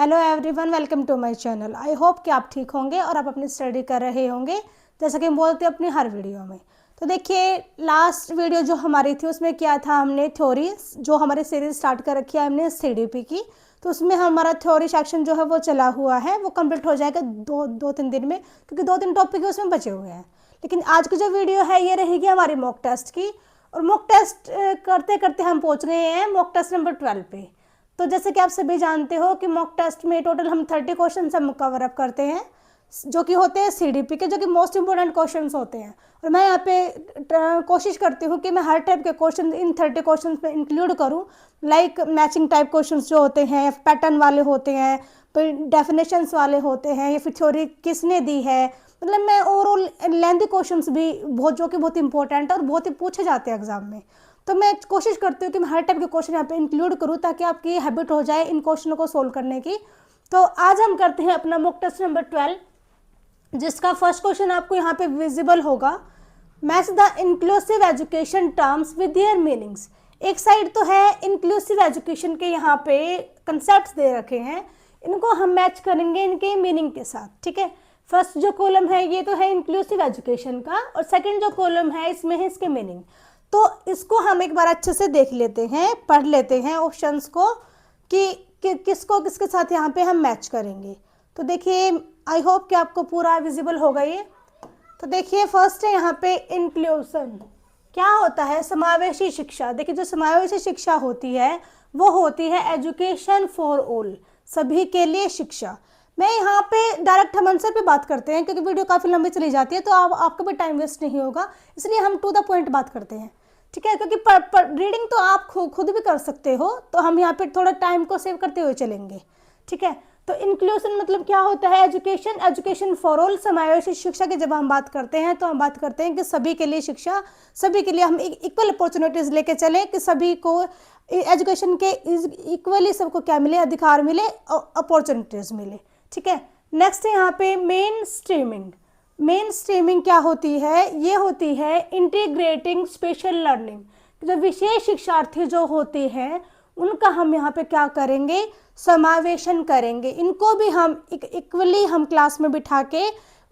Hello everyone, welcome to my channel. I hope कि आप ठीक होंगे और आप अपनी स्टडी कर रहे होंगे जैसा कि हम बोलते हैं अपनी हर वीडियो में। तो देखिए, लास्ट वीडियो जो हमारी थी उसमें क्या था, हमने थ्योरी जो हमारी सीरीज स्टार्ट कर रखी है हमने सीडीपी की, तो उसमें हमारा थ्योरी सेक्शन जो है वो चला हुआ है, वो कंप्लीट हो जाएगा दो तीन दिन में, क्योंकि 2-3 टॉपिक उसमें बचे हुए हैं। लेकिन आज की जो वीडियो है ये रहेगी हमारी मॉक टेस्ट की, और मॉक टेस्ट करते करते हम पहुँच गए हैं मॉक टेस्ट नंबर 12 पे। तो जैसे कि आप सभी जानते हो कि मॉक टेस्ट में टोटल हम 30 क्वेश्चन हम कवर अप करते हैं, जो कि होते हैं सीडीपी के, जो कि मोस्ट इंपॉर्टेंट क्वेश्चंस होते हैं। और मैं यहाँ पे कोशिश करती हूँ कि मैं हर टाइप के क्वेश्चन इन 30 क्वेश्चन में इंक्लूड करूँ, लाइक मैचिंग टाइप क्वेश्चंस जो होते हैं, पैटर्न वाले होते हैं, फिर डेफिनेशंस वाले होते हैं, या फिर थ्योरी किसने दी है। मतलब मैं ओवरऑल लेंथी क्वेश्चंस भी जो कि बहुत इंपॉर्टेंट है और बहुत ही पूछे जाते हैं एग्जाम में, तो मैं कोशिश करती हूँ कि मैं हर टाइप के क्वेश्चन यहाँ पे इंक्लूड करूँ ताकि आपकी हैबिट हो जाए इन क्वेश्चनों को सोल्व करने की। तो आज हम करते हैं अपना मॉक टेस्ट नंबर 12, जिसका फर्स्ट क्वेश्चन आपको यहाँ पे विजिबल होगा। Match the inclusive education terms with their meanings. एक साइड तो है इंक्लूसिव एजुकेशन के यहाँ पे कंसेप्ट दे रखे हैं, इनको हम मैच करेंगे इनके मीनिंग के साथ। ठीक है, फर्स्ट जो कॉलम है ये तो है इंक्लूसिव एजुकेशन का, और सेकेंड जो कॉलम है इसमें है इसके मीनिंग। तो इसको हम एक बार अच्छे से देख लेते हैं, पढ़ लेते हैं ऑप्शंस को कि किसको किसके साथ यहाँ पे हम मैच करेंगे। तो देखिए, आई होप कि आपको पूरा विजिबल होगा ये। तो देखिए, फर्स्ट है यहाँ पे इंक्लूजन। क्या होता है? समावेशी शिक्षा। देखिए, जो समावेशी शिक्षा होती है वो होती है एजुकेशन फॉर ऑल, सभी के लिए शिक्षा। मैं यहाँ पे डायरेक्ट हम आंसर पे बात करते हैं क्योंकि वीडियो काफ़ी लंबी चली जाती है, तो आपका भी टाइम वेस्ट नहीं होगा, इसलिए हम टू द पॉइंट बात करते हैं। ठीक है, क्योंकि रीडिंग तो आप खुद भी कर सकते हो, तो हम यहाँ पे थोड़ा टाइम को सेव करते हुए चलेंगे। ठीक है, तो इंक्लूजन मतलब क्या होता है? एजुकेशन फॉर ऑल, समावेशी शिक्षा की जब हम बात करते हैं तो हम बात करते हैं कि सभी के लिए शिक्षा, सभी के लिए हम इक्वल अपॉर्चुनिटीज़ लेके चलें, कि सभी को एजुकेशन के इक्वली सबको क्या मिले, अधिकार मिले, अपॉर्चुनिटीज़ मिले। ठीक है, नेक्स्ट है यहाँ पे मेन स्ट्रीमिंग। मेन स्ट्रीमिंग क्या होती है? ये होती है इंटीग्रेटिंग स्पेशल लर्निंग। जो विशेष शिक्षार्थी जो होते हैं उनका हम यहाँ पे क्या करेंगे? समावेशन करेंगे। इनको भी हम इक्वली हम क्लास में बिठा के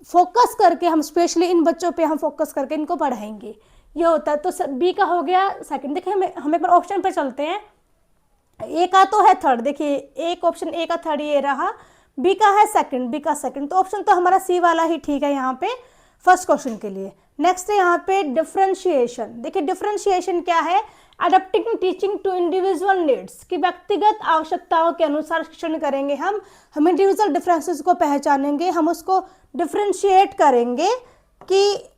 फोकस करके, हम स्पेशली इन बच्चों पे हम फोकस करके इनको पढ़ाएंगे। ये होता है। तो बी का हो गया सेकंड। देखिए, हम एक बार ऑप्शन पे चलते हैं। ए का तो है थर्ड, देखिए एक ऑप्शन ए का थर्ड ये रहा, बी का है सेकंड, बी का सेकंड, तो ऑप्शन तो हमारा सी वाला ही ठीक है यहाँ पे फर्स्ट क्वेश्चन के लिए। नेक्स्ट है यहाँ पे डिफरेंशिएशन। देखिए, डिफरेंशिएशन क्या है? Adapting teaching to individual needs, कि व्यक्तिगत आवश्यकताओं के अनुसार शिक्षण करेंगे। हम इंडिविजुअल डिफरेंसेस को पहचानेंगे, हम उसको डिफरेंशिएट करेंगे, कि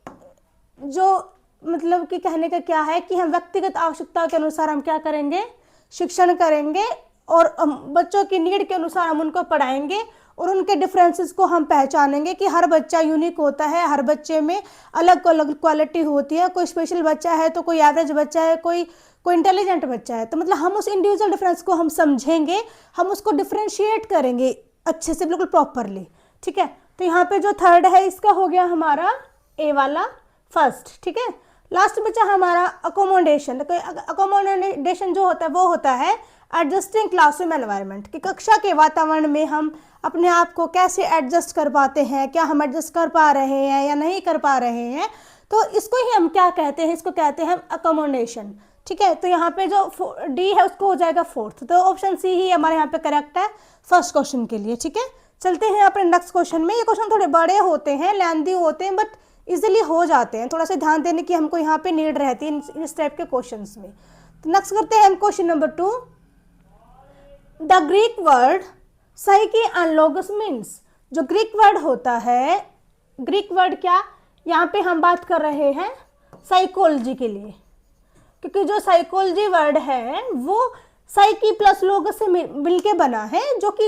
जो मतलब कि कहने का क्या है कि हम व्यक्तिगत आवश्यकताओं के अनुसार हम क्या करेंगे? शिक्षण करेंगे, और बच्चों की नीड के अनुसार हम उनको पढ़ाएंगे, और उनके डिफरेंसेस को हम पहचानेंगे कि हर बच्चा यूनिक होता है, हर बच्चे में अलग अलग क्वालिटी होती है। कोई स्पेशल बच्चा है तो कोई एवरेज बच्चा है, कोई इंटेलिजेंट बच्चा है। तो मतलब हम उस इंडिविजुअल डिफरेंस को हम समझेंगे, हम उसको डिफरेंशिएट करेंगे अच्छे से, बिल्कुल प्रॉपरली। ठीक है, तो यहाँ पे जो थर्ड है इसका हो गया हमारा ए वाला फर्स्ट। ठीक है, लास्ट बचा हमारा अकोमोडेशन। अकोमोडेशन जो होता है वो होता है एडजस्टिंग क्लासरूम एनवायरनमेंट, कि कक्षा के वातावरण में हम अपने आप को कैसे एडजस्ट कर पाते हैं, क्या हम एडजस्ट कर पा रहे हैं या नहीं कर पा रहे हैं। तो इसको ही हम क्या कहते हैं? इसको कहते हैं अकोमोडेशन। ठीक है, तो यहाँ पे जो डी है उसको हो जाएगा फोर्थ, तो ऑप्शन सी ही हमारे यहाँ पे करेक्ट है फर्स्ट क्वेश्चन के लिए। ठीक है, चलते हैं अपने नेक्स्ट क्वेश्चन में। ये क्वेश्चन थोड़े बड़े होते हैं, लेंथी होते हैं, बट इजिली हो जाते हैं। थोड़ा सा ध्यान देने की हमको यहाँ पे नीड रहती है इस टाइप के क्वेश्चन में। तो नेक्स्ट करते हैं हम question number 2। The Greek word psyche and logos means. जो ग्रीक वर्ड होता है, ग्रीक वर्ड क्या, यहाँ पे हम बात कर रहे हैं साइकोलॉजी के लिए, क्योंकि जो साइकोलॉजी वर्ड है वो साइकी प्लस लोगोस से मिलके बना है, जो कि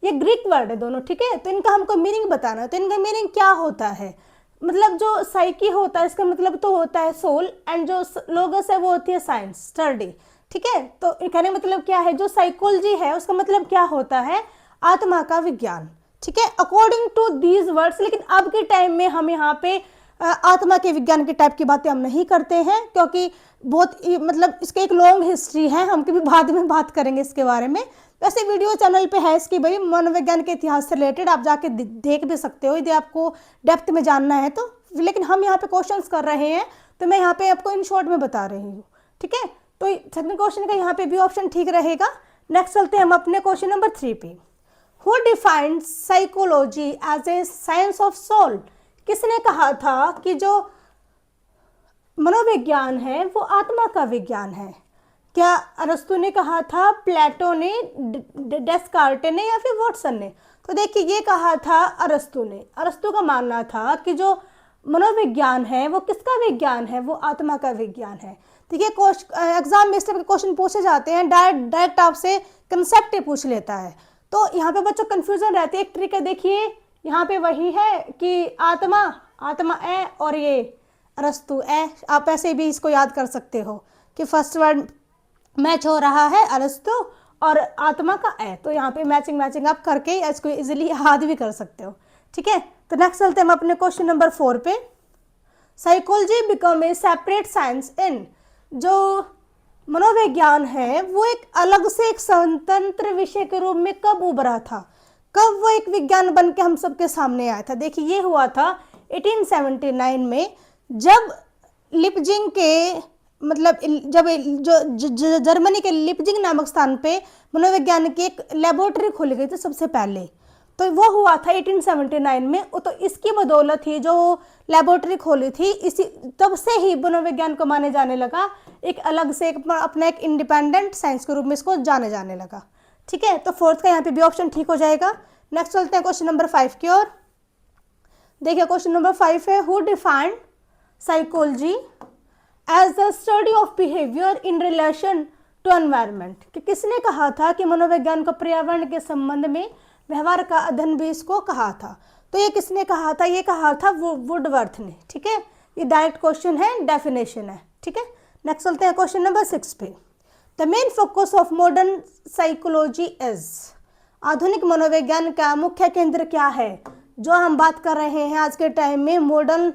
ये ग्रीक वर्ड है दोनों। ठीक है, तो इनका हमको मीनिंग बताना है। तो इनका मीनिंग क्या होता है? मतलब जो साइकी होता है इसका मतलब तो होता है सोल, एंड जो लोगस है वो होती है साइंस, स्टडी। ठीक है, तो कहने मतलब क्या है? जो साइकोलॉजी है उसका मतलब क्या होता है? आत्मा का विज्ञान। ठीक है, अकॉर्डिंग टू दीज वर्ड्स। लेकिन अब के टाइम में हम यहाँ पे आत्मा के विज्ञान के टाइप की बातें हम नहीं करते हैं, क्योंकि बहुत मतलब इसके एक लॉन्ग हिस्ट्री है, हम कभी बाद में बात करेंगे इसके बारे में। वैसे वीडियो चैनल पे है इसकी भाई, मनोविज्ञान के इतिहास से रिलेटेड, आप जाके देख भी सकते हो यदि आपको डेप्थ में जानना है तो। लेकिन हम यहाँ पे क्वेश्चंस कर रहे हैं तो मैं यहाँ पे आपको इन शॉर्ट में बता रही हूँ, ठीक है। तो सेकंड क्वेश्चन का यहाँ पे भी ऑप्शन ठीक रहेगा। नेक्स्ट चलते हैं हम अपने क्वेश्चन नंबर 3 पे। Who defined psychology as a science of soul? किसने कहा था कि जो मनोविज्ञान है वो आत्मा का विज्ञान है? क्या अरस्तु ने कहा था, प्लेटो ने, डेस्कार्टे ने, या फिर वॉटसन ने? तो देखिए ये कहा था अरस्तु ने। अरस्तु का मानना था कि जो मनोविज्ञान है वो किसका विज्ञान है, वो आत्मा का विज्ञान है। देखिए एग्जाम में इस तरह के क्वेश्चन पूछे जाते हैं, डायरेक्ट आपसे कंसेप्ट ही पूछ लेता है, तो यहाँ पे बच्चों कंफ्यूजन रहती है। एक ट्रिक है, देखिए यहाँ पे वही है कि आत्मा ए और ये अरस्तु ए, आप ऐसे भी इसको याद कर सकते हो कि फर्स्ट वर्ड मैच हो रहा है अरस्तु और आत्मा का ए, तो यहाँ पे मैचिंग आप करके इसको इजीली याद भी कर सकते हो, ठीक है। तो नेक्स्ट चलते हैं हम अपने क्वेश्चन नंबर 4 पे। Psychology become a separate science in? जो मनोविज्ञान है वो एक अलग से एक स्वतंत्र विषय के रूप में कब उभरा था, कब वो एक विज्ञान बन के हम सबके सामने आया था? देखिए ये हुआ था 1879 में, जब लिपजिंग के मतलब जब जो जर्मनी के लिपजिंग नामक स्थान पे मनोविज्ञान की एक लेबोरेटरी खोली गई थी सबसे पहले, तो वो हुआ था 1879 में। तो इसकी बदौलत ही जो लेबोरेटरी खोली थी, इसी तब से ही मनोविज्ञान को माने जाने लगा, एक अलग से अपना एक इंडिपेंडेंट साइंस के रूप में इसको जाने जाने लगा, ठीक है। तो फोर्थ का यहाँ पे भी ऑप्शन ठीक हो जाएगा। नेक्स्ट चलते हैं क्वेश्चन नंबर 5 की ओर। देखिए क्वेश्चन नंबर 5 है, who defined psychology as the study of behaviour in relation to environment? कि किसने कहा था कि मनोविज्ञान को पर्यावरण के संबंध में व्यवहार का अध्ययन भी इसको कहा था? तो ये किसने कहा था? ये कहा था वुडवर्थ ने, ठीक है। ये डायरेक्ट क्वेश्चन है, डेफिनेशन है, ठीक है। नेक्स्ट चलते हैं क्वेश्चन नंबर 6 पे। The main focus of modern psychology is? आधुनिक मनोविज्ञान का मुख्य केंद्र क्या है? जो हम बात कर रहे हैं आज के टाइम में मॉडर्न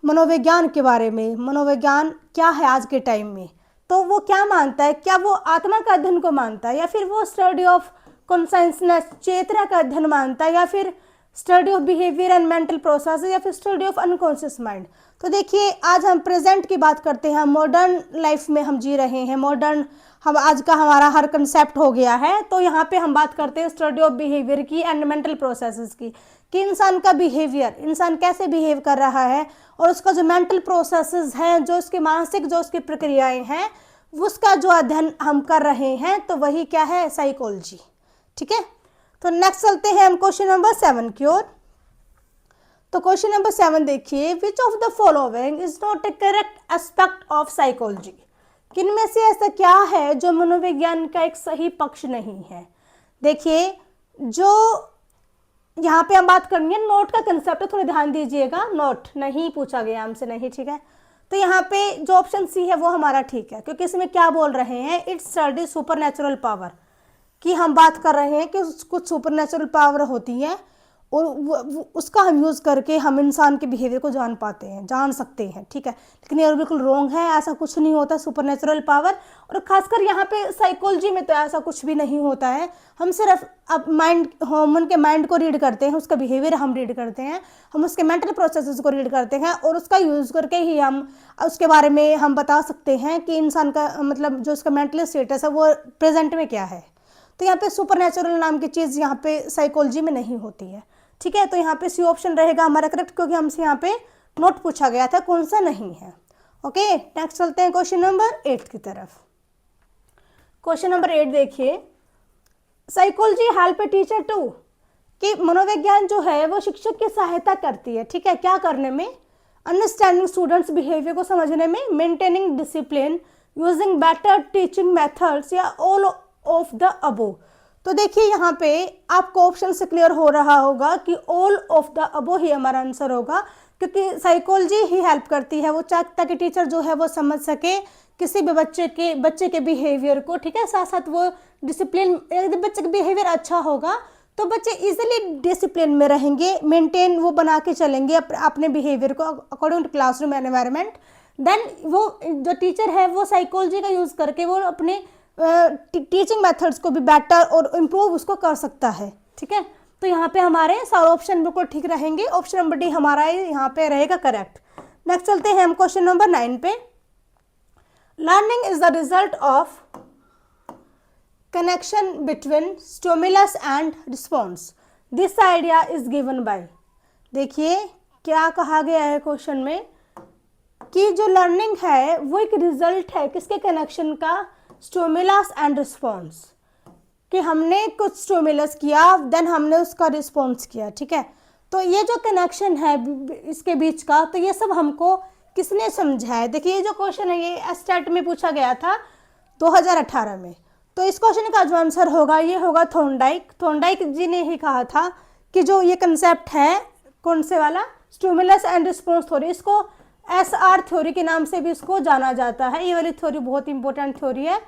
मनोविज्ञान के बारे में, मनोविज्ञान क्या है आज के टाइम में, तो वो क्या मानता है? क्या वो आत्मा का अध्ययन को मानता है, या फिर वो स्टडी ऑफ कॉन्शियसनेस, चेतना का अध्ययन मानता है, या फिर study of behaviour and mental process, या फिर स्टडी ऑफ अनकॉन्शियस माइंड? तो देखिए आज हम प्रेजेंट की बात करते हैं, मॉडर्न लाइफ में हम जी रहे हैं, मॉडर्न हम आज का हमारा हर कंसेप्ट हो गया है, तो यहाँ पे हम बात करते हैं स्टडी ऑफ बिहेवियर की एंड मेंटल प्रोसेसेस की, कि इंसान का बिहेवियर, इंसान कैसे बिहेव कर रहा है, और उसका जो मेंटल प्रोसेसेस हैं, जो उसके मानसिक जो उसकी प्रक्रियाएं हैं, उसका जो अध्ययन हम कर रहे हैं, तो वही क्या है? साइकोलॉजी, ठीक है। तो नेक्स्ट चलते हैं हम क्वेश्चन नंबर 7 की ओर। तो क्वेश्चन नंबर 7 देखिए, which of the following is not A correct aspect of psychology? किन में से ऐसा क्या है जो मनोविज्ञान का एक सही पक्ष नहीं है? देखिए जो यहाँ पे हम बात करनी है नोट का कंसेप्ट है, थोड़ा ध्यान दीजिएगा, नोट नहीं पूछा गया हमसे, नहीं, ठीक है। तो यहाँ पे जो ऑप्शन सी है वो हमारा ठीक है, क्योंकि इसमें क्या बोल रहे हैं, it's study super natural power, कि हम बात कर रहे हैं कि कुछ सुपर नेचुरल पावर होती है और उसका हम यूज़ करके हम इंसान के बिहेवियर को जान पाते हैं, जान सकते हैं, ठीक है। लेकिन ये बिल्कुल रॉन्ग है, ऐसा कुछ नहीं होता सुपर नेचुरल पावर, और खासकर यहाँ पे साइकोलॉजी में तो ऐसा कुछ भी नहीं होता है। हम सिर्फ अब माइंड, ह्यूमन के माइंड को रीड करते हैं, उसका बिहेवियर हम रीड करते हैं, हम उसके मेंटल प्रोसेसेस को रीड करते हैं, और उसका यूज़ करके ही हम उसके बारे में हम बता सकते हैं कि इंसान का मतलब जो उसका मेंटल स्टेटस है वो प्रेजेंट में क्या है। तो यहाँ पे सुपर नेचुरल नाम की चीज़ यहाँ पे साइकोलॉजी में नहीं होती है, ठीक है। तो यहाँ पे सी ऑप्शन रहेगा हमारा करेक्ट, क्योंकि हमसे यहाँ पे नोट पूछा गया था, कौन सा नहीं है। ओके, नेक्स्ट चलते हैं क्वेश्चन नंबर 8 की तरफ। क्वेश्चन नंबर 8 देखिए, psychology help a teacher to? कि मनोविज्ञान जो है वो शिक्षक की सहायता करती है, ठीक है, क्या करने में? अंडरस्टैंडिंग स्टूडेंट्स बिहेवियर को समझने में, maintaining discipline, using better teaching methods, या ऑल ऑफ द अबो? तो देखिए यहाँ पे आपको ऑप्शन से क्लियर हो रहा होगा कि ऑल ऑफ द अबो ही हमारा आंसर होगा, क्योंकि साइकोलॉजी ही हेल्प करती है वो ताकि टीचर जो है वो समझ सके किसी भी बच्चे के बिहेवियर को, ठीक है। साथ साथ वो डिसिप्लिन, यदि बच्चे का बिहेवियर अच्छा होगा तो बच्चे इजीली डिसिप्लिन में रहेंगे, मेंटेन वो बना के चलेंगे अपने बिहेवियर को according to classroom environment. Then वो जो टीचर है वो साइकोलॉजी का यूज़ करके वो अपने टीचिंग मेथड्स को भी बेटर और इम्प्रूव उसको कर सकता है। ठीक है, तो यहाँ पे हमारे सारे ऑप्शन बिल्कुल ठीक रहेंगे। ऑप्शन नंबर डी हमारा यहाँ पे रहेगा करेक्ट। नेक्स्ट चलते हैं हम क्वेश्चन नंबर 9 पे। Learning is the result of connection between stimulus and response, this idea is given by. देखिए क्या कहा गया है क्वेश्चन में कि जो लर्निंग है वो एक रिजल्ट है किसके कनेक्शन का, स्टिमुलस एंड रिस्पॉन्स, कि हमने कुछ स्टिमुलस किया देन हमने उसका रिस्पॉन्स किया। ठीक है, तो ये जो कनेक्शन है इसके बीच का, तो ये सब हमको किसने समझाया। देखिए ये जो क्वेश्चन है ये एस्टेट में पूछा गया था 2018 में। तो इस क्वेश्चन का जो आंसर होगा ये होगा थॉर्नडाइक। थॉर्नडाइक जी ने ही कहा था कि जो ये कंसेप्ट है कौन से वाला, स्टिमुलस एंड रिस्पॉन्स थ्योरी, इसको SR थ्योरी के नाम से भी इसको जाना जाता है। ये वाली थ्योरी बहुत इंपॉर्टेंट थ्योरी है,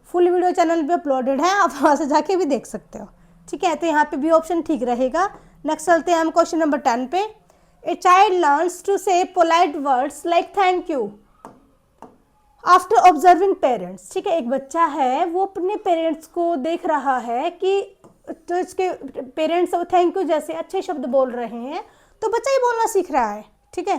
फुल वीडियो चैनल पे अपलोडेड है, आप वहाँ से जाके भी देख सकते हो। ठीक है, तो यहाँ पे भी ऑप्शन ठीक रहेगा। नेक्स्ट चलते हैं हम क्वेश्चन नंबर 10 पे। ए चाइल्ड लर्न्स टू से polite words like thank you after observing parents. ठीक है, एक बच्चा है वो अपने पेरेंट्स को देख रहा है कि तो इसके पेरेंट्स थैंक यू जैसे अच्छे शब्द बोल रहे हैं, तो बच्चा ही बोलना सीख रहा है। ठीक है,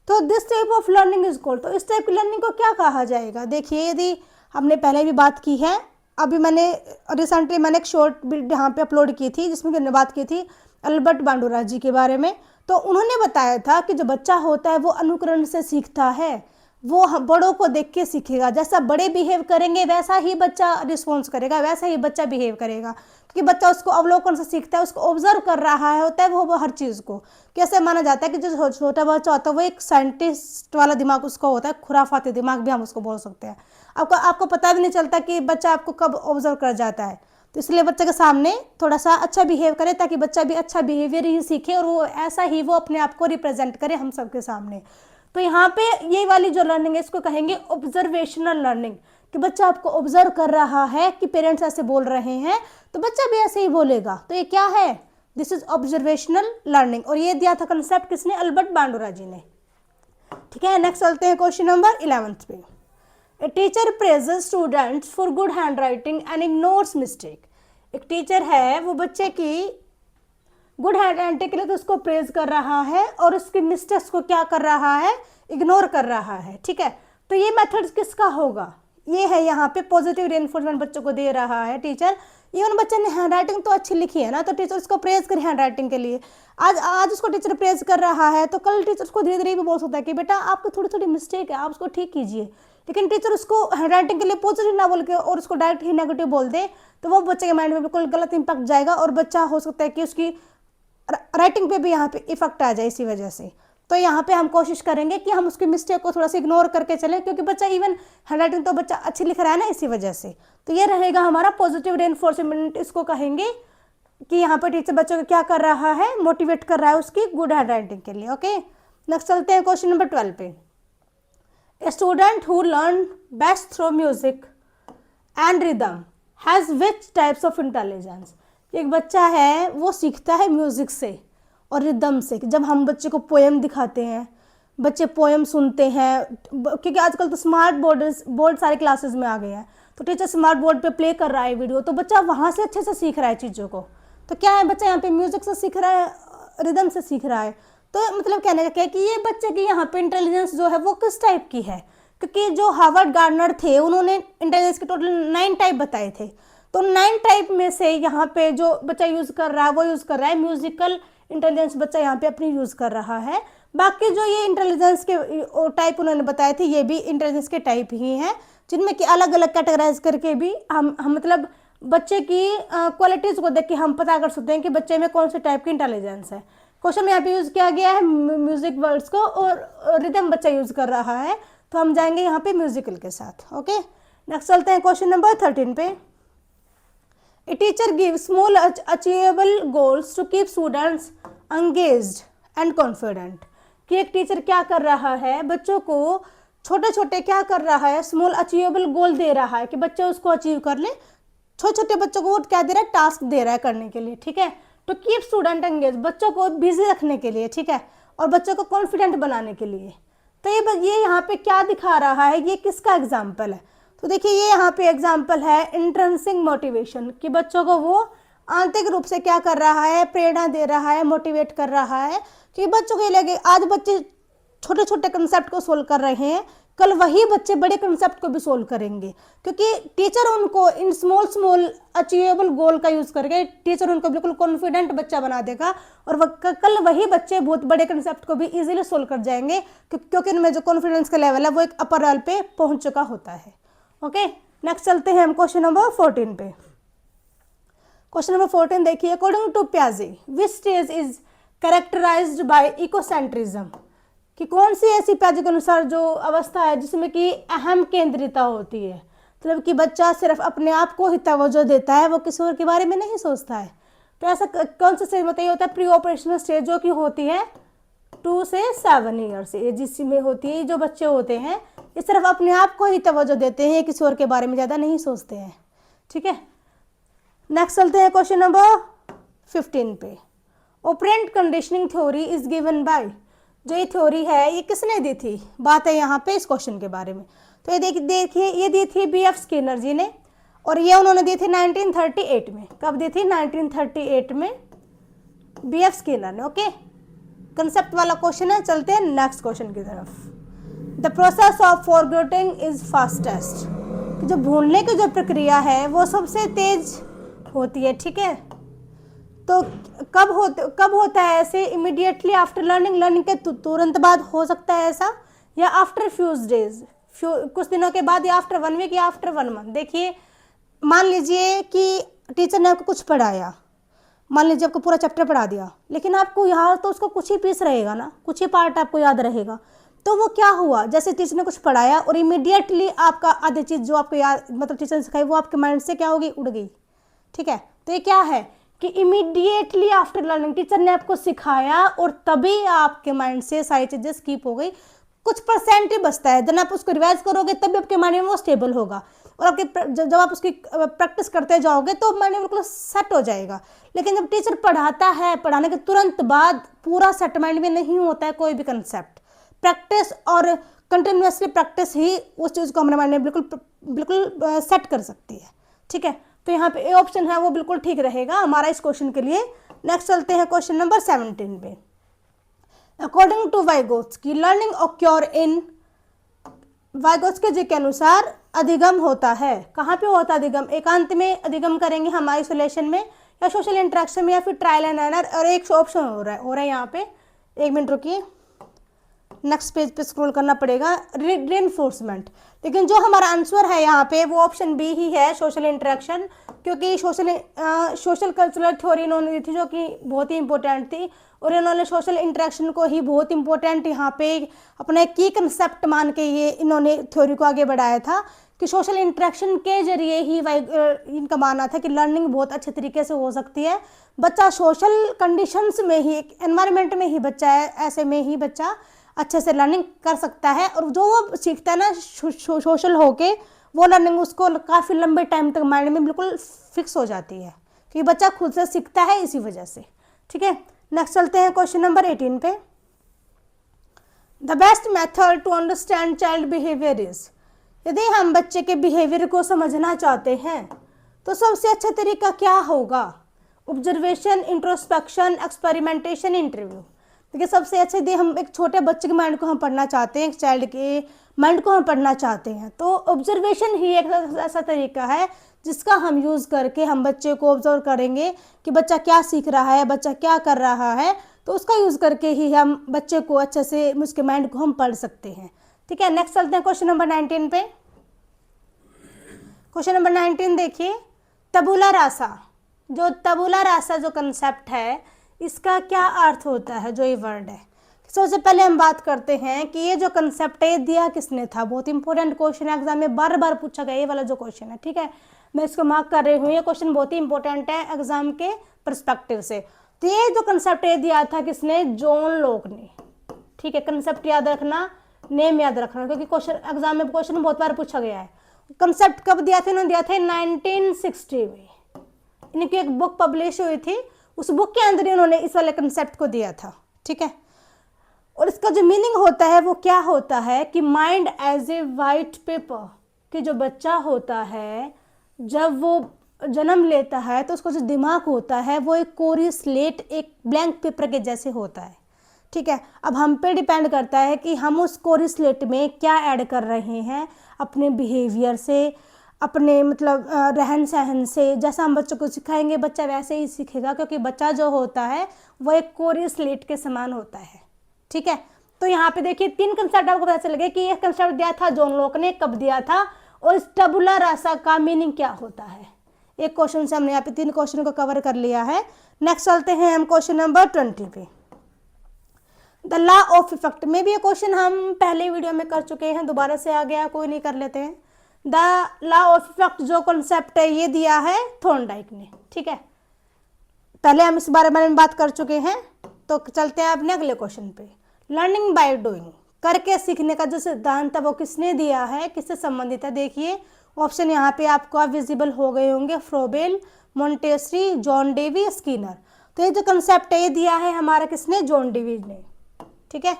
तो this type of learning is called, तो इस टाइप की लर्निंग को क्या कहा जाएगा। देखिए यदि हमने पहले भी बात की है, अभी मैंने रिसेंटली मैंने एक शॉर्ट यहाँ पे अपलोड की थी जिसमें मैंने बात की थी अल्बर्ट बांडुरा जी के बारे में। तो उन्होंने बताया था कि जो बच्चा होता है वो अनुकरण से सीखता है, वो बड़ों को देख के सीखेगा, जैसा बड़े बिहेव करेंगे वैसा ही बच्चा रिस्पॉन्स करेगा, वैसा ही बच्चा बिहेव करेगा, क्योंकि बच्चा उसको अवलोकन से सीखता है, उसको ऑब्जर्व कर रहा है होता है वो हर चीज़ को। कैसे माना जाता है कि जो छोटा बच्चा होता है वो एक साइंटिस्ट वाला दिमाग उसको होता है, खुराफाती दिमाग भी हम उसको बोल सकते हैं। आपको पता भी नहीं चलता कि बच्चा आपको कब ऑब्जर्व कर जाता है। तो इसलिए बच्चे के सामने थोड़ा सा अच्छा बिहेव करे ताकि बच्चा भी अच्छा बिहेवियर ही सीखे और वो ऐसा ही वो अपने आप को रिप्रेजेंट करे हम सबके सामने। तो यहाँ पे ये वाली जो लर्निंग है इसको कहेंगे ऑब्जर्वेशनल लर्निंग, कि बच्चा आपको ऑब्जर्व कर रहा है कि पेरेंट्स ऐसे बोल रहे हैं तो बच्चा भी ऐसे ही बोलेगा। तो ये क्या है, दिस इज ऑब्जर्वेशनल लर्निंग, और ये दिया था कंसेप्ट किसने, अल्बर्ट बांडुरा जी ने। ठीक है, नेक्स्ट चलते हैं क्वेश्चन नंबर 11 पे। A teacher praises students for good hand writing and ignores mistake. एक टीचर है वो बच्चे की गुड हैंड राइटिंग के लिए तो उसको प्रेज कर रहा है और उसकी मिस्टेक्स को क्या कर रहा है, इग्नोर कर रहा है। ठीक है, तो ये मेथड किसका होगा, ये है यहाँ पे पॉजिटिव रेनफोर्समेंट बच्चों को दे रहा है टीचर। इवन बच्चे ने हैंड राइटिंग तो अच्छी लिखी है ना, तो टीचर उसको प्रेज करे हैंड राइटिंग के लिए। आज उसको टीचर प्रेज कर रहा है तो कल टीचर उसको धीरे धीरे भी बोल सकता है कि बेटा आपको थोड़ी थोड़ी मिस्टेक है, आप उसको ठीक कीजिए। लेकिन टीचर उसको हैंड राइटिंग के लिए पॉजिटिव ना बोल के और उसको डायरेक्ट ही नेगेटिव बोल दे तो वो बच्चे के माइंड में बिल्कुल गलत इंपैक्ट जाएगा और बच्चा हो सकता है कि उसकी राइटिंग पे भी यहाँ पे इफेक्ट आ जाए इसी वजह से। तो यहाँ पे हम कोशिश करेंगे कि हम उसकी मिस्टेक को थोड़ा सा इग्नोर करके चलें, क्योंकि बच्चा इवन हैंड राइटिंग तो बच्चा अच्छी लिख रहा है ना इसी वजह से। तो ये रहेगा हमारा पॉजिटिव रेनफोर्समेंट, इसको कहेंगे कि यहाँ पे टीचर बच्चों को क्या कर रहा है, मोटिवेट कर रहा है उसकी गुड हैंड राइटिंग के लिए। ओके, नेक्स्ट चलते हैं क्वेश्चन नंबर 12 पे। A student who learn best through music and rhythm has which types of intelligence. एक बच्चा है वो सीखता है म्यूजिक से और रिदम से। जब हम बच्चे को पोएम दिखाते हैं, बच्चे पोएम सुनते हैं, क्योंकि आजकल तो स्मार्ट बोर्ड सारे क्लासेस में आ गए हैं, तो टीचर स्मार्ट बोर्ड पे प्ले कर रहा है वीडियो, तो बच्चा वहाँ से अच्छे से सीख रहा है चीज़ों को। तो क्या है, बच्चा यहाँ पे म्यूजिक से सीख रहा है, रिदम से सीख रहा है। तो मतलब कहने का क्या है कि ये बच्चे की यहाँ पे इंटेलिजेंस जो है वो किस टाइप की है, क्योंकि जो हार्वर्ड गार्डनर थे उन्होंने इंटेलिजेंस के टोटल 9 टाइप बताए थे। तो 9 टाइप में से यहाँ पे जो बच्चा यूज़ कर रहा है वो यूज़ कर रहा है म्यूजिकल इंटेलिजेंस, बच्चा यहाँ पे अपनी यूज़ कर रहा है। बाकी जो ये इंटेलिजेंस के टाइप उन्होंने बताए थे ये भी इंटेलिजेंस के टाइप ही हैं, जिनमें कि अलग अलग कैटेगराइज करके भी हम मतलब बच्चे की क्वालिटीज़ को देख के हम पता कर सकते हैं कि बच्चे में कौन से टाइप की इंटेलिजेंस है। क्वेश्चन में यहाँ पे यूज़ किया गया है म्यूजिक वर्ड्स को और रिदम बच्चा यूज़ कर रहा है, तो हम जाएंगे यहाँ पे म्यूजिकल के साथ। ओके, नेक्स्ट चलते हैं क्वेश्चन नंबर 13 पे। A teacher gives small achievable goals to keep students engaged and confident। कि एक टीचर क्या कर रहा है, बच्चों को छोटे छोटे क्या कर रहा है, स्मॉल अचीवेबल गोल दे रहा है कि बच्चे उसको अचीव कर ले। छोटे छोटे बच्चों को वो क्या दे रहा है, टास्क दे रहा है करने के लिए। ठीक है, तो कीप स्टूडेंट एंगेज, बच्चों को बिजी रखने के लिए। ठीक है, और बच्चों को कॉन्फिडेंट बनाने के लिए। तो ये यहाँ पे क्या दिखा रहा है, ये किसका एग्जाम्पल है, तो देखिए ये यहाँ पे एग्जाम्पल है इंट्रिंसिक मोटिवेशन, कि बच्चों को वो आंतरिक रूप से क्या कर रहा है, प्रेरणा दे रहा है, मोटिवेट कर रहा है, कि बच्चों को ये लगे आज बच्चे छोटे छोटे कंसेप्ट को सोल्व कर रहे हैं, कल वही बच्चे बड़े कंसेप्ट को भी सोल्व करेंगे, क्योंकि टीचर उनको इन स्मॉल स्मॉल अचीवेबल गोल का यूज करके टीचर उनको बिल्कुल कॉन्फिडेंट बच्चा बना देगा, और कल वही बच्चे बहुत बड़े कंसेप्ट को भी इजीली सोल्व कर जाएंगे, क्योंकि उनमें जो कॉन्फिडेंस का लेवल है वो एक अपर लेवल पे पहुंच चुका होता है। ओके, नेक्स्ट चलते हैं हम क्वेश्चन नंबर 14 पे। क्वेश्चन नंबर 14 देखिए, अकॉर्डिंग टू पियाजे which stage is characterised by egocentrism, कि कौन सी ऐसी पियाजे के अनुसार जो अवस्था है जिसमें कि अहम केंद्रिता होती है, मतलब कि बच्चा सिर्फ अपने आप को ही तवज्जो देता है, वो किसी और के बारे में नहीं सोचता है। तो ऐसा कौन सा स्टेज बताइए होता है, प्री ऑपरेशनल स्टेज, जो कि होती है 2 से 7 ईयर्स एज, जिसमें होती है जो बच्चे होते हैं ये सिर्फ अपने आप को ही तवज्जो देते हैं, किसी और के बारे में ज़्यादा नहीं सोचते हैं। ठीक है, नेक्स्ट चलते हैं क्वेश्चन नंबर 15 पे। Operant conditioning theory is given by, जो ये थ्योरी है ये किसने दी थी, बात है यहाँ पे इस क्वेश्चन के बारे में। तो ये देखिए ये दी थी B.F. स्किनर जी ने, और ये उन्होंने दी थी 1938 में। कब दी थी, 1938 में B.F. स्किनर ने। ओके, कंसेप्ट वाला क्वेश्चन है। चलते हैं नेक्स्ट क्वेश्चन की तरफ। The process of forgetting is fastest, जो भूलने की जो प्रक्रिया है वो सबसे तेज होती है। ठीक है, तो कब होता है ऐसे, इमीडिएटली आफ्टर लर्निंग, लर्निंग के तुरंत बाद हो सकता है ऐसा, या आफ्टर फ्यूज डेज, कुछ दिनों के बाद, या आफ्टर 1 वीक, या आफ्टर 1 मंथ। देखिए मान लीजिए कि टीचर ने आपको कुछ पढ़ाया, मान लीजिए आपको पूरा चैप्टर पढ़ा दिया, लेकिन आपको यहाँ तो उसको कुछ ही पीस रहेगा ना, कुछ ही पार्ट आपको याद रहेगा। तो वो क्या हुआ, जैसे टीचर ने कुछ पढ़ाया और इमीडिएटली आपका आधी चीज़ जो आपको याद, मतलब टीचर ने सिखाई, वो आपके माइंड से क्या होगी, उड़ गई। ठीक है, तो ये क्या है कि इमीडिएटली आफ्टर लर्निंग टीचर ने आपको सिखाया और तभी आपके माइंड से सारी चीज़ें स्किप हो गई, कुछ परसेंट ही बचता है। जब आप उसको रिवाइज करोगे तभी आपके माइंड में वो स्टेबल होगा, और आपके जब आप उसकी प्रैक्टिस करते जाओगे तो माइंड में बिल्कुल सेट हो जाएगा। लेकिन जब टीचर पढ़ाता है, पढ़ाने के तुरंत बाद पूरा सेट माइंड में नहीं होता है कोई भी कंसेप्ट। प्रैक्टिस और कंटिन्यूसली प्रैक्टिस ही उस चीज़ को हमारे माइंड में बिल्कुल सेट कर सकती है। ठीक है, तो यहाँ पे ए ऑप्शन है वो बिल्कुल ठीक रहेगा हमारा इस क्वेश्चन के लिए। नेक्स्ट चलते हैं क्वेश्चन नंबर 17 पे। According to Vygotsky learning occur in, Vygotsky के अनुसार अधिगम होता है, कहाँ पे होता है अधिगम, एकांत में अधिगम करेंगे हम, आइसोलेशन में, या सोशल इंटरेक्शन में, या फिर ट्रायल एंड एरर। और एक ऑप्शन हो रहा है यहाँ पे, 1 मिनट रुकिए, नेक्स्ट पेज पे स्क्रॉल करना पड़ेगा, रीइंफोर्समेंट। लेकिन जो हमारा आंसर है यहाँ पे वो ऑप्शन बी ही है, सोशल इंटरेक्शन, क्योंकि सोशल कल्चरल थ्योरी इन्होंने दी थी जो कि बहुत ही इंपॉर्टेंट थी, और इन्होंने सोशल इंटरेक्शन को ही बहुत इंपॉर्टेंट यहाँ पे अपना एक की कंसेप्ट मान के ये इन्होंने थ्योरी को आगे बढ़ाया था, कि सोशल इंटरेक्शन के जरिए ही इनका मानना था कि लर्निंग बहुत अच्छे तरीके से हो सकती है। बच्चा सोशल कंडीशंस में ही, एक एनवायरनमेंट में ही बच्चा है, ऐसे में ही बच्चा अच्छे से लर्निंग कर सकता है, और जो वो सीखता है ना सोशल होके, वो लर्निंग उसको काफ़ी लंबे टाइम तक माइंड में बिल्कुल फिक्स हो जाती है, क्योंकि बच्चा खुद से सीखता है इसी वजह से। ठीक है, नेक्स्ट चलते हैं क्वेश्चन नंबर 18 पे। The best method to understand child behaviour is, यदि हम बच्चे के बिहेवियर को समझना चाहते हैं तो सबसे अच्छा तरीका क्या होगा, ऑब्जर्वेशन, इंट्रोस्पेक्शन, एक्सपेरिमेंटेशन, इंटरव्यू। देखिए सबसे अच्छे यदि हम एक छोटे बच्चे के माइंड को हम पढ़ना चाहते हैं, एक चाइल्ड के माइंड को हम पढ़ना चाहते हैं, तो ऑब्जर्वेशन ही एक ऐसा तरीका है जिसका हम यूज़ करके हम बच्चे को ऑब्जर्व करेंगे कि बच्चा क्या सीख रहा है, बच्चा क्या कर रहा है, तो उसका यूज़ करके ही हम बच्चे को अच्छे से उसके माइंड को हम पढ़ सकते हैं। ठीक है, नेक्स्ट चलते हैं क्वेश्चन नंबर 19 पे। क्वेश्चन नंबर 19 देखिए, तबुला रासा, जो तबुला रासा जो कंसेप्ट है इसका क्या अर्थ होता है, जो ये वर्ड है। सबसे पहले हम बात करते हैं कि ये जो कंसेप्ट है दिया किसने था। बहुत इंपॉर्टेंट क्वेश्चन है, एग्जाम में बार बार पूछा गया ये वाला जो क्वेश्चन है। ठीक है, मैं इसको मार्क कर रही हूँ, ये क्वेश्चन बहुत ही इंपॉर्टेंट है एग्जाम के परस्पेक्टिव से। तो ये जो कंसेप्ट है दिया था किसने, जॉन लॉक ने। ठीक है, कंसेप्ट याद रखना, नेम याद रखना, क्योंकि क्वेश्चन एग्जाम में क्वेश्चन बहुत बार पूछा गया है। कंसेप्ट कब दिया था, इन्होंने दिया था 1960 में, इनकी एक बुक पब्लिश हुई थी, उस बुक के अंदर उन्होंने इस वाले कंसेप्ट को दिया था। ठीक है, और इसका जो मीनिंग होता है वो क्या होता है कि mind as a white paper, कि जो बच्चा होता है जब वो जन्म लेता है तो उसका जो दिमाग होता है वो एक कोरी स्लेट, एक ब्लैंक पेपर के जैसे होता है। ठीक है, अब हम पे डिपेंड करता है कि हम उस कोरी स्लेट में क्या ऐड कर रहे हैं, अपने बिहेवियर से, अपने मतलब रहन सहन से। जैसा हम बच्चों को सिखाएंगे बच्चा वैसे ही सीखेगा, क्योंकि बच्चा जो होता है वो एक कोरी स्लेट के समान होता है। ठीक है, तो यहाँ पे देखिए 3 कंसेप्ट आपको पता चल गया कि यह कंसेप्ट दिया था जॉन लॉक ने, कब दिया था, और इस टबुला रासा का मीनिंग क्या होता है। एक क्वेश्चन से हमने यहाँ पे 3 क्वेश्चन को कवर कर लिया है। नेक्स्ट चलते हैं हम क्वेश्चन नंबर 20 पे। द लॉ ऑफ इफेक्ट में भी ये क्वेश्चन हम पहले वीडियो में कर चुके हैं, दोबारा से आ गया, कोई नहीं, कर लेते हैं। द लॉ ऑफ इफेक्ट जो कॉन्सेप्ट है ये दिया है थॉर्नडाइक ने। ठीक है, पहले हम इस बारे में बात कर चुके हैं। तो चलते हैं अपने अगले क्वेश्चन पे। लर्निंग बाय डूइंग, करके सीखने का जो सिद्धांत है वो किसने दिया है, किससे संबंधित है। देखिए ऑप्शन यहाँ पे आपको विजिबल हो गए होंगे, Froebel, Montessori, John Dewey, Skinner. तो ये जो कंसेप्ट है ये दिया है हमारा किसने, जॉन डेवी ने। ठीक है,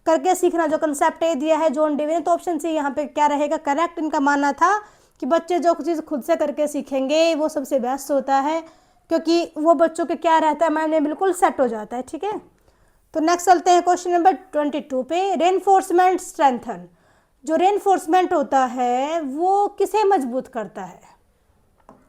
करके सीखना जो कंसेप्ट है दिया है जॉन डेवी ने। तो ऑप्शन सी यहाँ पे क्या रहेगा, करेक्ट। इनका मानना था कि बच्चे जो चीज़ खुद से करके सीखेंगे वो सबसे बेस्ट होता है, क्योंकि वो बच्चों के क्या रहता है, माइंड में बिल्कुल सेट हो जाता है। ठीक है, तो नेक्स्ट चलते हैं क्वेश्चन नंबर 22 पे। रेनफोर्समेंट स्ट्रेंथन, जो रेनफोर्समेंट होता है वो किसे मजबूत करता है।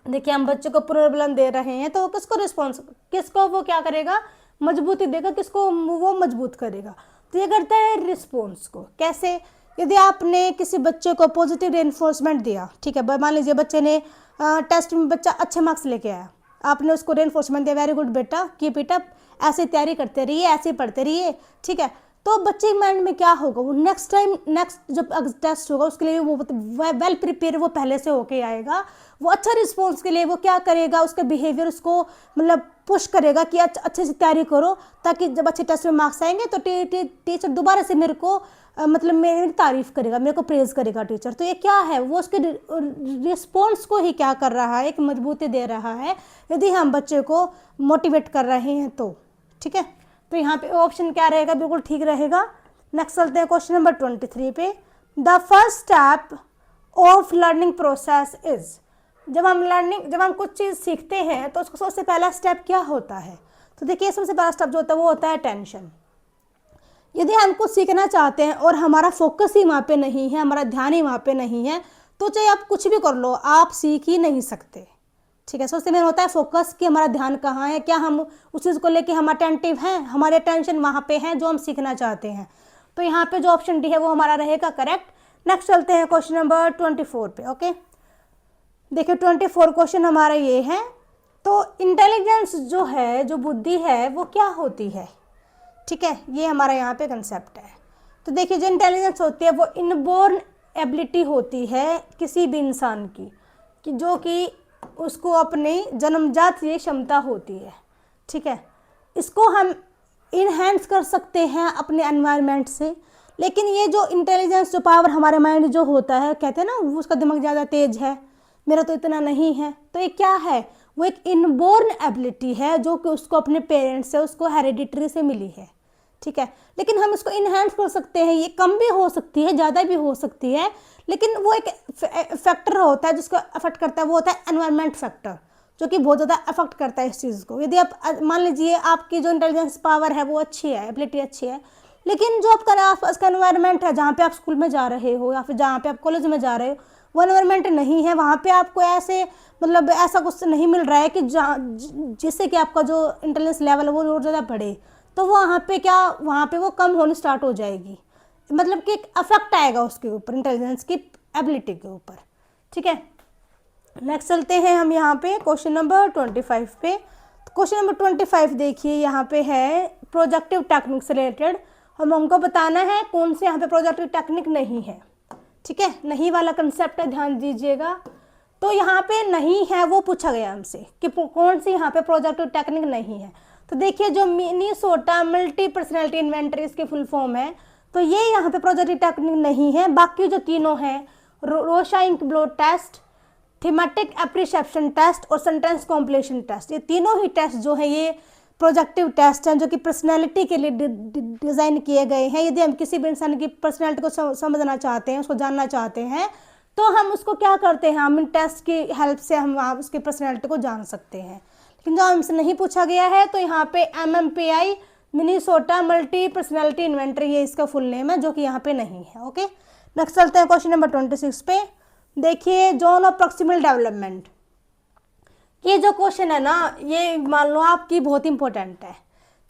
देखिए हम बच्चों को पुनर्बलन दे रहे हैं तो किसको वो क्या करेगा, मजबूती देगा, किसको वो मजबूत करेगा। तो ये करता है रिस्पॉन्स को। कैसे, यदि आपने किसी बच्चे को पॉजिटिव रेनफोर्समेंट दिया, ठीक है, मान लीजिए बच्चे ने टेस्ट में बच्चा अच्छे मार्क्स लेके आया, आपने उसको रेनफोर्समेंट दिया, वेरी गुड बेटा, कीप इट अप, ऐसे तैयारी करते रहिए, ऐसे पढ़ते रहिए। ठीक है, तो बच्चे के माइंड में क्या होगा, वो नेक्स्ट जब टेस्ट होगा उसके लिए वो वेल प्रिपेयर वो पहले से होके आएगा। वो अच्छा रिस्पॉन्स के लिए वो क्या करेगा, उसका बिहेवियर उसको मतलब पुश करेगा कि अच्छे से तैयारी करो, ताकि जब अच्छे टेस्ट में मार्क्स आएंगे तो टीचर दोबारा से मेरे को मतलब मेरी तारीफ करेगा, मेरे को प्रेज करेगा टीचर। तो ये क्या है, वो उसके रिस्पॉन्स को ही क्या कर रहा है, एक मजबूती दे रहा है, यदि हम बच्चे को मोटिवेट कर रहे हैं तो। ठीक है, तो यहाँ पे ऑप्शन क्या रहेगा, बिल्कुल ठीक रहेगा। नेक्स्ट चलते हैं क्वेश्चन नंबर 23 पे। The first step of learning process is, जब हम कुछ चीज़ सीखते हैं तो उसका सबसे पहला स्टेप क्या होता है। तो देखिए सबसे पहला स्टेप जो होता है वो होता है टेंशन। यदि हम कुछ सीखना चाहते हैं और हमारा फोकस ही वहाँ पे नहीं है, हमारा ध्यान ही वहाँ पे नहीं है, तो चाहे आप कुछ भी कर लो आप सीख ही नहीं सकते। ठीक है, सबसे मेन होता है फोकस, कि हमारा ध्यान कहाँ है, क्या हम उस चीज़ को लेके हम अटेंटिव हैं, हमारे अटेंशन वहाँ पे है जो हम सीखना चाहते हैं। तो यहाँ पे जो ऑप्शन डी है वो हमारा रहेगा करेक्ट। नेक्स्ट चलते हैं क्वेश्चन नंबर 24 पे। ओके, देखिए 24 क्वेश्चन हमारा ये है। तो इंटेलिजेंस जो है, जो बुद्धि है, वो क्या होती है। ठीक है, ये हमारा यहाँ पे कंसेप्ट है। तो देखिए जो इंटेलिजेंस होती है वो इनबोर्न एबिलिटी होती है किसी भी इंसान की, कि जो कि उसको अपनी जन्मजात ये क्षमता होती है। ठीक है, इसको हम इनहेंस कर सकते हैं अपने एनवायरनमेंट से, लेकिन ये जो इंटेलिजेंस, जो पावर हमारे माइंड जो होता है, कहते हैं ना उसका दिमाग ज़्यादा तेज है, मेरा तो इतना नहीं है। तो ये क्या है, वो एक इनबोर्न एबिलिटी है जो कि उसको अपने पेरेंट्स से, उसको हेरिडिटरी से मिली है। ठीक है, लेकिन हम इसको इनहेंस कर सकते हैं, ये कम भी हो सकती है, ज़्यादा भी हो सकती है, लेकिन वो एक फैक्टर होता है जिसको अफेक्ट करता है, वो होता है एनवायरनमेंट फैक्टर, जो कि बहुत ज़्यादा अफेक्ट करता है इस चीज़ को। यदि आप मान लीजिए आपकी जो इंटेलिजेंस पावर है वो अच्छी है, एबिलिटी अच्छी है, लेकिन जो आपका आसपास का एनवायरनमेंट है, जहाँ पे आप स्कूल में जा रहे हो या फिर जहाँ पे आप कॉलेज में जा रहे हो, वो एनवायरनमेंट नहीं है, वहाँ पे आपको ऐसे मतलब ऐसा कुछ नहीं मिल रहा है कि जिससे कि आपका जो इंटेलिजेंस लेवल है वो और ज़्यादा बढ़े, तो वहाँ पे वो कम होनी स्टार्ट हो जाएगी। मतलब कि एक अफेक्ट आएगा उसके ऊपर, इंटेलिजेंस की एबिलिटी के ऊपर। ठीक है, नेक्स्ट चलते हैं हम यहाँ पे क्वेश्चन नंबर 25 पे। क्वेश्चन नंबर 25 देखिए यहाँ पे है प्रोजेक्टिव टेक्निक से रिलेटेड। हमको बताना है कौन से यहाँ पे प्रोजेक्टिव टेक्निक नहीं है। ठीक है, नहीं वाला कंसेप्ट है, ध्यान दीजिएगा। तो यहाँ पे नहीं है वो पूछा गया हमसे कि कौन सी यहाँ पे प्रोजेक्टिव टेक्निक नहीं है। तो देखिए जो मिनीसोटा मल्टी पर्सनैलिटी इन्वेंटरी इसकी फुल फॉर्म है, तो ये यहाँ पे प्रोजेक्टिव टेक्निक नहीं है। बाकी जो तीनों हैं, रोशाइंक blow test, thematic apperception test और सेंटेंस कॉम्प्लीशन टेस्ट, ये तीनों ही टेस्ट जो है ये प्रोजेक्टिव टेस्ट हैं जो कि पर्सनैलिटी के लिए डिज़ाइन किए गए हैं। यदि हम किसी भी इंसान की पर्सनैलिटी को समझना चाहते हैं, उसको जानना चाहते हैं, तो हम उसको क्या करते हैं, हम इन टेस्ट की हेल्प से हम वहाँ उसकी पर्सनैलिटी को जान सकते हैं। लेकिन जो हमसे नहीं पूछा गया है तो यहाँ पे MMPI Minnesota multi personality inventory, ये इसका फुल नेम है, जो कि यहाँ पे नहीं है। ओके, नेक्स्ट चलते हैं क्वेश्चन नंबर 26 पे। देखिए जोन ऑफ प्रॉक्सिमल डेवलपमेंट, ये जो क्वेश्चन है ना, ये मान लो आपकी बहुत इंपॉर्टेंट है,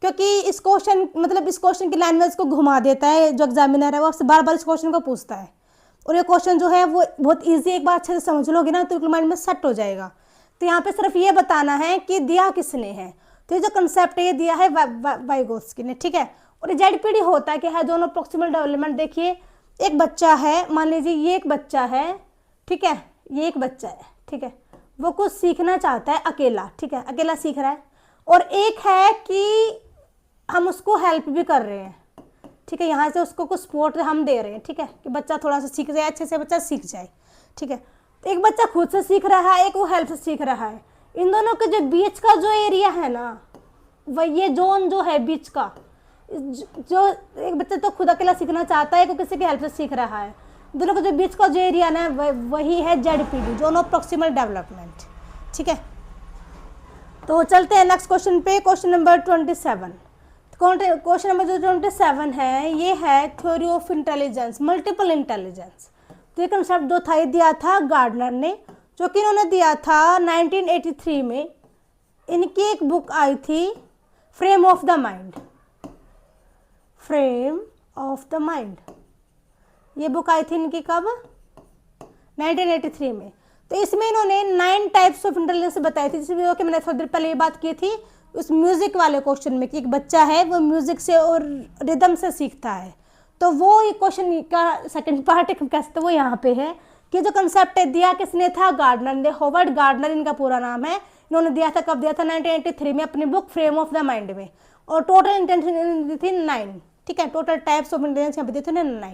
क्योंकि इस क्वेश्चन मतलब इस क्वेश्चन की लैंग्वेज को घुमा देता है। जो एग्जामिनर है वो आपसे बार बार इस क्वेश्चन को पूछता है, और ये क्वेश्चन जो है वो बहुत इजी, एक बार अच्छे से समझ लोगे ना तो माइंड में सेट हो जाएगा। तो यहाँ पे सिर्फ ये बताना है कि दिया किसने है। तो ये जो कंसेप्ट है ये दिया है वाइगोत्स्की ने, ठीक है। और ये ZPD होता है कि है दोनों प्रॉक्सिमल डेवलपमेंट। देखिए एक बच्चा है, मान लीजिए ये एक बच्चा है, ठीक है, ये एक बच्चा है, ठीक है, वो कुछ सीखना चाहता है अकेला, ठीक है, अकेला सीख रहा है। और एक है कि हम उसको हेल्प भी कर रहे हैं, ठीक है, यहाँ से उसको कुछ सपोर्ट हम दे रहे हैं, ठीक है, कि बच्चा थोड़ा सा सीख जाए, अच्छे से बच्चा सीख जाए, ठीक है। तो एक बच्चा खुद से सीख रहा है, एक वो हेल्प से सीख रहा है। इन दोनों के जो बीच का जो एरिया है ना, वह ये जोन जो है बीच का, जो एक बच्चा तो खुद अकेला सीखना चाहता है, किसी की हेल्प से सीख रहा है, दोनों का जो बीच का जो एरिया ना वही है ZPD, zone of proximal development, ठीक है। तो चलते हैं नेक्स्ट क्वेश्चन पे, क्वेश्चन नंबर 27। क्वेश्चन नंबर जो 27 है ये है theory of intelligence, multiple intelligence. तो ये कंसेप्ट जो था ये दिया था गार्डनर ने, जो कि इन्होंने दिया था 1983 में। इनकी एक बुक आई थी frame of the mind, frame of the mind, ये बुक आई थी इनकी कब, 1983 में। तो इसमें इन्होंने 9 टाइप्स ऑफ इंटेलिजेंस बताई थी, जिसमें कि मैंने थोड़ी देर पहले ये बात की थी उस म्यूजिक वाले क्वेश्चन में कि एक बच्चा है वो म्यूजिक से और रिदम से सीखता है। तो वो ये क्वेश्चन का सेकंड पार्ट है, कह सकते वो यहाँ पे है कि जो कंसेप्ट है दिया किसने था, गार्डनर ने, हॉवर्ड गार्डनर इनका पूरा नाम है। इन्होंने दिया था, कब दिया था, 1983 में अपनी book frame of the mind में। और टोटल इंटेलिजेंस दी थी 9, ठीक है, टोटल टाइप्स ऑफ इंटेलिजेंस यहाँ पे दी थी 9।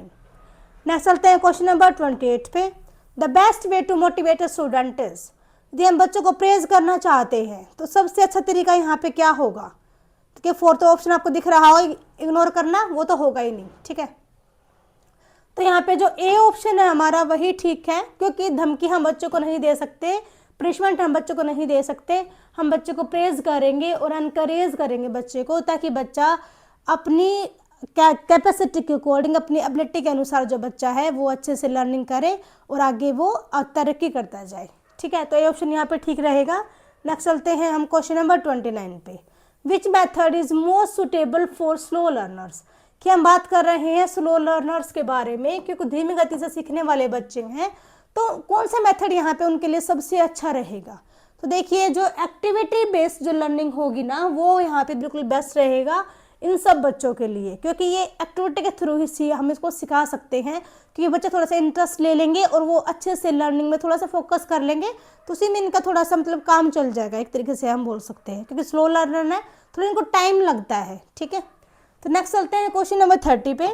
नेक्स्ट चलते हैं क्वेश्चन नंबर 28 पे। The best way to motivate a student is, यदि हम बच्चों को प्रेज करना चाहते हैं तो सबसे अच्छा तरीका यहाँ पे क्या होगा। तो क्या फोर्थ ऑप्शन आपको दिख रहा हो, इग्नोर करना, वो तो होगा ही नहीं, ठीक है। तो यहाँ पे जो ए ऑप्शन है हमारा वही ठीक है, क्योंकि धमकी हम बच्चों को नहीं दे सकते, पनिशमेंट हम बच्चों को नहीं दे सकते। हम बच्चों को प्रेज करेंगे और एनकरेज करेंगे बच्चे को, ताकि बच्चा अपनी कैपेसिटी के अकॉर्डिंग, अपनी एबिलिटी के अनुसार जो बच्चा है वो अच्छे से लर्निंग करे और आगे वो तरक्की करता जाए, ठीक है। तो ये ऑप्शन यहाँ पे ठीक रहेगा। नेक्स्ट चलते हैं हम क्वेश्चन नंबर 29 पे। Which method is most suitable for slow learners, कि हम बात कर रहे हैं स्लो लर्नर्स के बारे में, क्योंकि धीमी गति से सीखने वाले बच्चे हैं, तो कौन सा मेथड यहाँ पे उनके लिए सबसे अच्छा रहेगा। तो देखिए जो एक्टिविटी बेस्ड जो लर्निंग होगी ना, वो यहाँ पे बिल्कुल बेस्ट रहेगा इन सब बच्चों के लिए, क्योंकि ये एक्टिविटी के थ्रू ही हम इसको सिखा सकते हैं कि बच्चे थोड़ा सा इंटरेस्ट ले लेंगे और वो अच्छे से लर्निंग में थोड़ा सा फोकस कर लेंगे, तो उसी में इनका थोड़ा सा मतलब काम चल जाएगा, एक तरीके से हम बोल सकते हैं, क्योंकि स्लो लर्नर है थोड़ा इनको टाइम लगता है, ठीक है। तो नेक्स्ट चलते हैं क्वेश्चन नंबर 30 पे,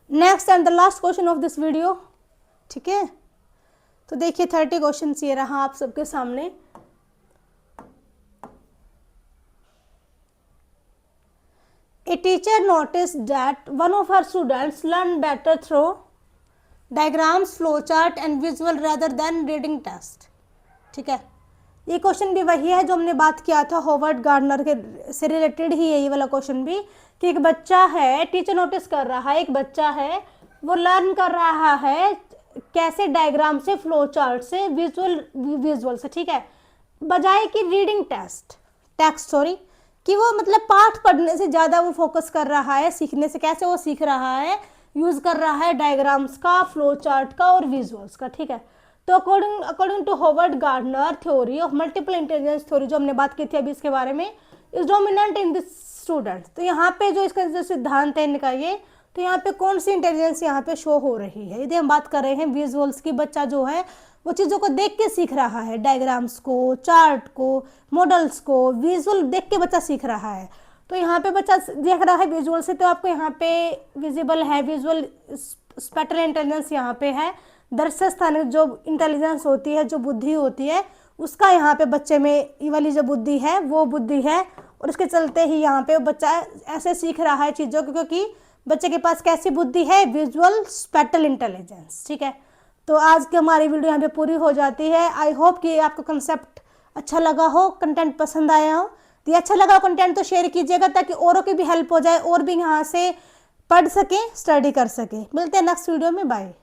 next and the last question of this video, ठीक है। तो देखिए 30 क्वेश्चन ये रहा आप सबके सामने। A teacher noticed that one of her students learned better through diagrams, flowchart and visual rather than reading test, ठीक है। ये क्वेश्चन भी वही है जो हमने बात किया था, हॉवर्ड गार्डनर के से रिलेटेड ही है ये वाला क्वेश्चन भी, कि एक बच्चा है, टीचर नोटिस कर रहा है, एक बच्चा है वो लर्न कर रहा है कैसे, डायग्राम से, फ्लो चार्ट से, विजुअल से, ठीक है, बजाय कि रीडिंग टेक्स्ट सॉरी, कि वो मतलब पाठ पढ़ने से ज़्यादा वो फोकस कर रहा है सीखने से, कैसे वो सीख रहा है, यूज़ कर रहा है डायग्राम्स का, फ्लो चार्ट का और विजुअल्स का, ठीक है। तो according to Howard Gardner theory of multiple intelligence theory, जो हमने बात की थी अभी इसके बारे में, is dominant in this student. तो यहाँ पे जो इसका जो सिद्धांत है इनका ये, तो यहाँ पे कौन सी इंटेलिजेंस यहाँ पे शो हो रही है, यदि हम बात कर रहे हैं विजुअल्स की, बच्चा जो है वो चीज़ों को देख के सीख रहा है, डायग्राम्स को, चार्ट को, मॉडल्स को, विजुअल देख के बच्चा सीख रहा है। तो यहाँ पे बच्चा देख रहा है विजुअल से, तो आपको यहाँ पे विजिबल है, विजुअल स्पेटल इंटेलिजेंस यहाँ पे है, दृश्य स्थानिक जो इंटेलिजेंस होती है, जो बुद्धि होती है, उसका यहाँ पे बच्चे में ये वाली जो बुद्धि है वो बुद्धि है, और इसके चलते ही यहाँ पे बच्चा ऐसे सीख रहा है चीज़ों को, क्योंकि बच्चे के पास कैसी बुद्धि है, विजुअल स्पेटल इंटेलिजेंस, ठीक है। तो आज की हमारी वीडियो यहाँ पे पूरी हो जाती है। आई होप कि आपको कंसेप्ट अच्छा लगा हो, कंटेंट पसंद आया हो। तो ये अच्छा लगा कंटेंट तो शेयर कीजिएगा ताकि औरों की भी हेल्प हो जाए और भी यहाँ से पढ़ सकें, स्टडी कर सकें। मिलते हैं नेक्स्ट वीडियो में, बाय।